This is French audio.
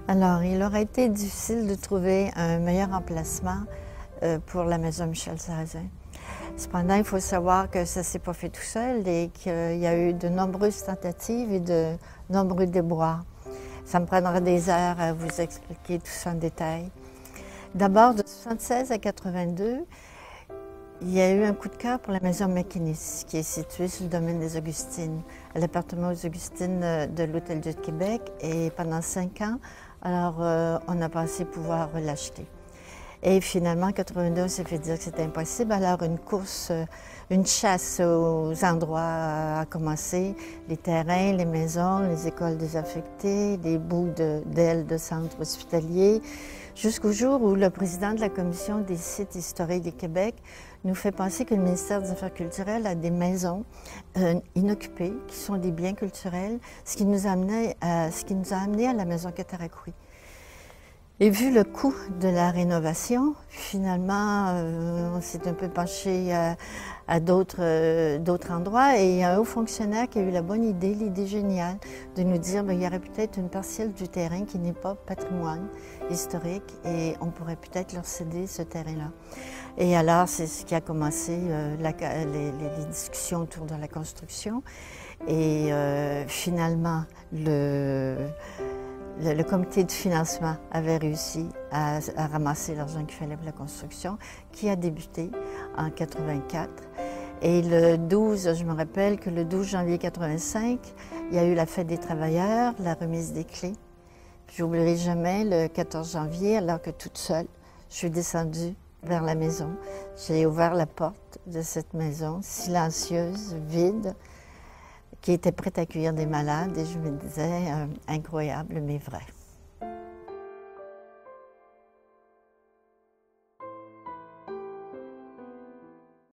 Alors, il aurait été difficile de trouver un meilleur emplacement pour la maison Michel Sarrazin. Cependant, il faut savoir que ça ne s'est pas fait tout seul et qu'il y a eu de nombreuses tentatives et de nombreux déboires. Ça me prendra des heures à vous expliquer tout ça en détail. D'abord, de 1976 à 82, il y a eu un coup de cœur pour la maison McInnis, qui est située sur le domaine des Augustines, à l'appartement aux Augustines de l'Hôtel-Dieu de Québec. Et pendant 5 ans, alors, on a pensé pouvoir l'acheter. Et finalement, en 82, on s'est fait dire que c'était impossible. Alors, une chasse aux endroits a commencé. Les terrains, les maisons, les écoles désaffectées, les bouts d'ailes de centres hospitaliers, jusqu'au jour où le président de la Commission des sites historiques du Québec nous fait penser que le ministère des Affaires culturelles a des maisons inoccupées, qui sont des biens culturels, ce qui nous a amené à la maison Cataraqui. Et vu le coût de la rénovation, finalement, on s'est un peu penché à d'autres endroits et il y a un haut fonctionnaire qui a eu la bonne idée, l'idée géniale, de nous dire qu'il y aurait peut-être une parcelle du terrain qui n'est pas patrimoine historique et on pourrait peut-être leur céder ce terrain-là. Et alors, c'est ce qui a commencé les discussions autour de la construction et finalement, le comité de financement avait réussi à ramasser l'argent qu'il fallait pour la construction, qui a débuté en 84. Et le 12, je me rappelle que le 12 janvier 85, il y a eu la fête des travailleurs, la remise des clés. Je n'oublierai jamais le 14 janvier, alors que toute seule, je suis descendue vers la maison. J'ai ouvert la porte de cette maison, silencieuse, vide, qui était prête à accueillir des malades et je me disais incroyable mais vrai.